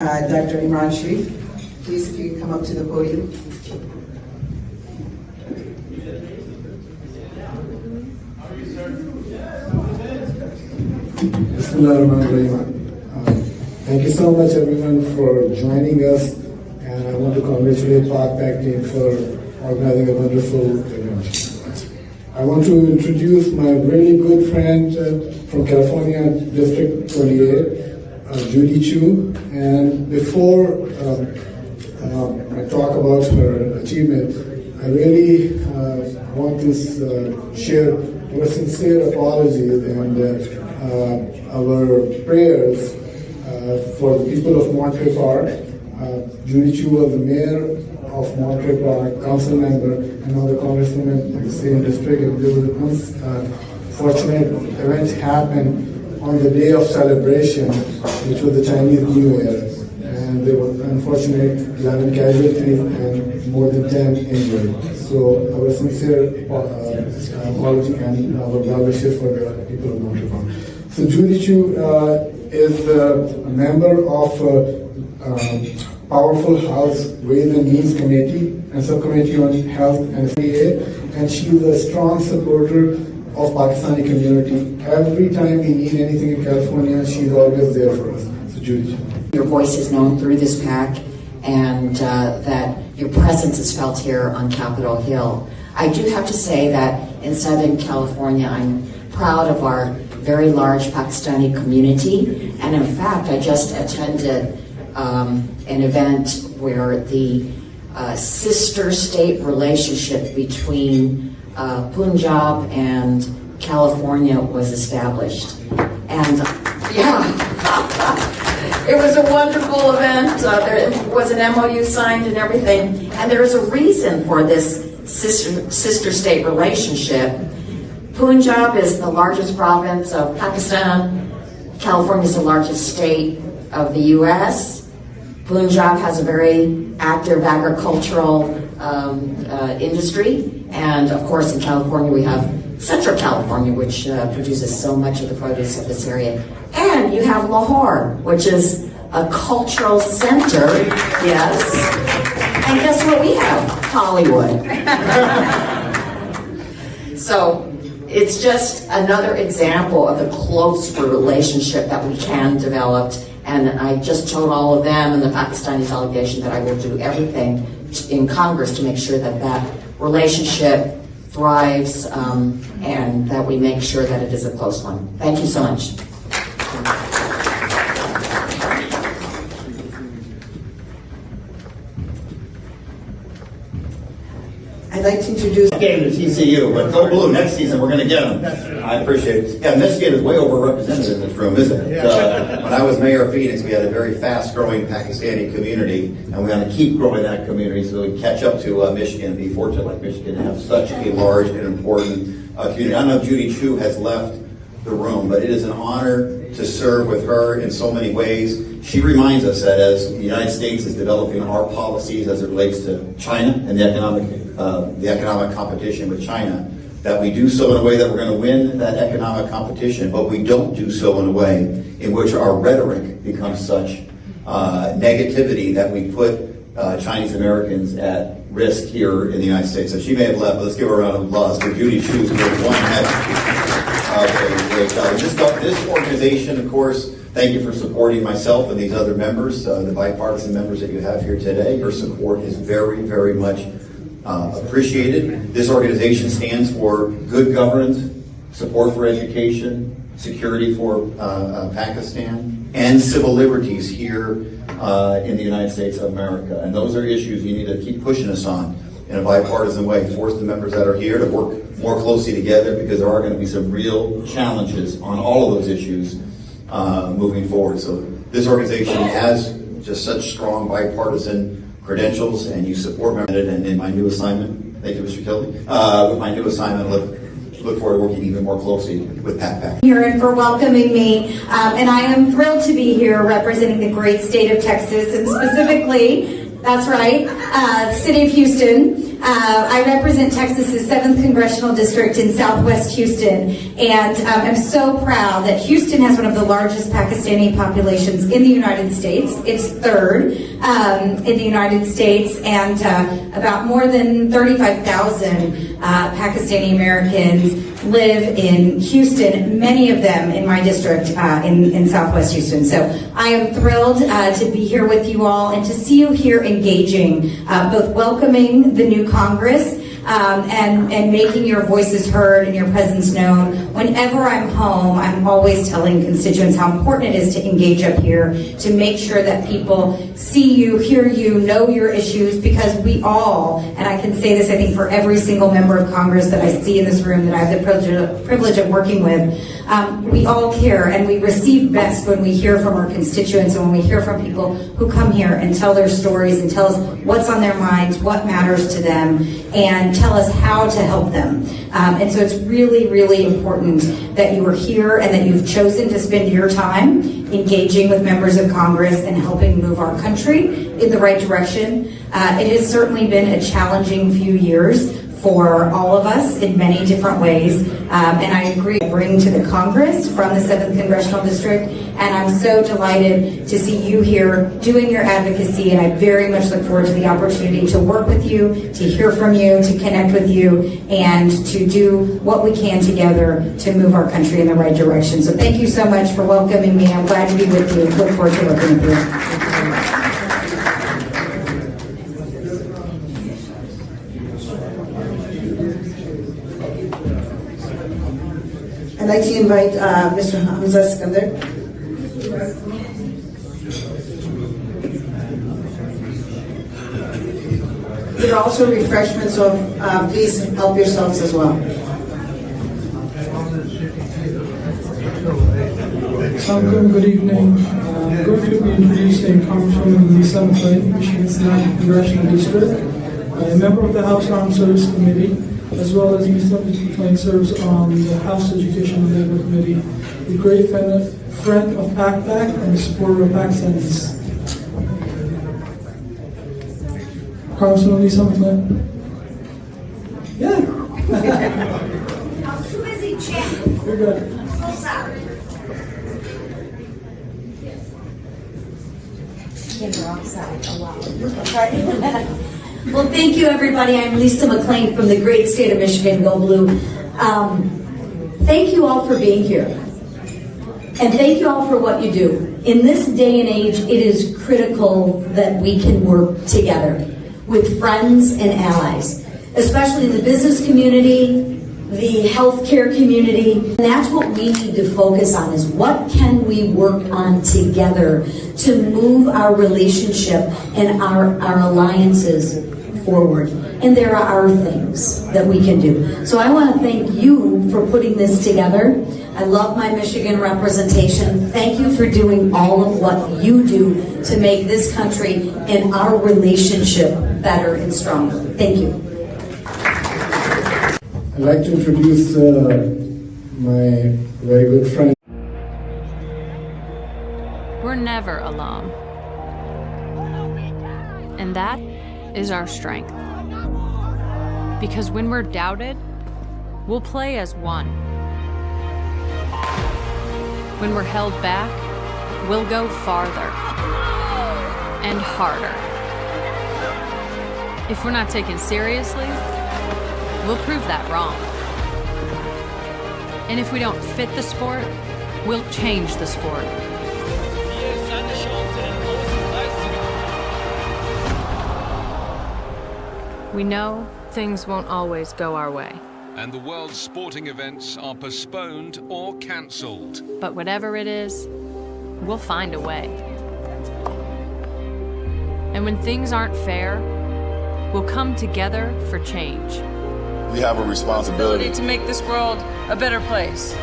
Dr. Imran Sharif, please, if you can come up to the podium. Thank you so much, everyone, for joining us, and I want to congratulate PAC team for organizing a wonderful event. I want to introduce my really good friend from California, District 28, Judy Chu, and before I talk about her achievement, I really want to share our sincere apologies and our prayers for the people of Monterey Park. Judy Chu was the mayor of Monterey Park, council member, and now the congresswoman in the same district. And there was an unfortunate event happened on the day of celebration, which was the Chinese New Year. And there was unfortunate 11 casualties and more than 10 injured. So our sincere apology and our well wishes for the people of Monterey Park. So Judy Chu is a member of Powerful House Ways and Means Committee and Subcommittee on Health and FDA, and she is a strong supporter of Pakistani community. Every time we need anything in California, she's always there for us. So Judy. Your voice is known through this PAC, and that your presence is felt here on Capitol Hill. I do have to say that in Southern California, I'm proud of our very large Pakistani community, and in fact, I just attended an event where the sister state relationship between Punjab and California was established. And yeah, it was a wonderful event. There was an MOU signed and everything. And there is a reason for this sister state relationship. Punjab is the largest province of Pakistan. California is the largest state of the U.S. Punjab has a very active agricultural industry. And of course, in California, we have Central California, which produces so much of the produce of this area. And you have Lahore, which is a cultural center, yes. And guess what we have? Hollywood. So it's just another example of the close relationship that we can develop. And I just told all of them and the Pakistani delegation that I will do everything in Congress to make sure that that relationship thrives and that we make sure that it is a close one. Thank you so much. I'd like to introduce... Game to TCU, but go blue. Next season, we're going to get them. I appreciate it. Yeah, Michigan is way overrepresented in this room, isn't it? When I was mayor of Phoenix, we had a very fast-growing Pakistani community, and we want to keep growing that community so we can catch up to Michigan and be fortunate like Michigan to have such a large and important community. I don't know if Judy Chu has left the room, but it is an honor to serve with her in so many ways. She reminds us that as the United States is developing our policies as it relates to China and the economic competition with China, that we do so in a way that we're going to win that economic competition, but we don't do so in a way in which our rhetoric becomes such negativity that we put Chinese Americans at risk here in the United States. So she may have left, but let's give her a round of applause for Judy Chu's one head. Great job. This organization, of course, thank you for supporting myself and these other members, the bipartisan members that you have here today. Your support is very, very much appreciated. This organization stands for good governance, support for education, security for Pakistan, and civil liberties here in the United States of America. And those are issues you need to keep pushing us on in a bipartisan way. Force the members that are here to work more closely together, because there are going to be some real challenges on all of those issues moving forward. So this organization has just such strong bipartisan credentials, and you support me in my new assignment. Thank you, Mr. Kelly. With my new assignment, look forward to working even more closely with PAC. Here and for welcoming me, and I am thrilled to be here representing the great state of Texas, and specifically, that's right, City of Houston. I represent Texas's 7th Congressional District in Southwest Houston, and I'm so proud that Houston has one of the largest Pakistani populations in the United States. It's third in the United States, and about more than 35,000 Pakistani Americans live in Houston, many of them in my district in Southwest Houston. So I am thrilled to be here with you all and to see you here engaging, both welcoming the new Congress and making your voices heard and your presence known. Whenever I'm home, I'm always telling constituents how important it is to engage up here, to make sure that people see you, hear you, know your issues, because we all, and I can say this I think for every single member of Congress that I see in this room that I have the privilege of working with, we all care, and we receive best when we hear from our constituents and when we hear from people who come here and tell their stories and tell us what's on their minds, what matters to them, and tell us how to help them. And so it's really, really important that you are here and that you've chosen to spend your time engaging with members of Congress and helping move our country in the right direction. It has certainly been a challenging few years for all of us in many different ways. And I agree, I bring to the Congress from the 7th Congressional District, and I'm so delighted to see you here doing your advocacy, and I very much look forward to the opportunity to work with you, to hear from you, to connect with you, and to do what we can together to move our country in the right direction. So thank you so much for welcoming me. I'm glad to be with you. Look forward to working with you. I'd like to invite Mr. Hamza Skander. There are also refreshments, so please help yourselves as well. Good evening. I'm going to be introducing Congresswoman Lisa McClain, Michigan's 9th Congressional District, a member of the House Armed Service Committee, as well as Ms. McClain serves on the House Education and Labor Committee, a great friend of PACPAC and a supporter of Pakistanis. Congresswoman Lisa McClain. Yeah. I was too busy chatting. You're good. So sorry. Well, thank you, everybody. I'm Lisa McClain from the great state of Michigan, Go Blue. Thank you all for being here. And thank you all for what you do. In this day and age, it is critical that we can work together with friends and allies, especially in the business community, the healthcare community. And that's what we need to focus on, is what can we work on together to move our relationship and our alliances forward. And there are things that we can do. So I want to thank you for putting this together. I love my Michigan representation. Thank you for doing all of what you do to make this country and our relationship better and stronger. Thank you. I'd like to introduce my very good friend. We're never alone. And that is our strength. Because when we're doubted, we'll play as one. When we're held back, we'll go farther and harder. If we're not taken seriously, we'll prove that wrong. And if we don't fit the sport, we'll change the sport. We know things won't always go our way. And the world's sporting events are postponed or cancelled. But whatever it is, we'll find a way. And when things aren't fair, we'll come together for change. We have a responsibility to make this world a better place.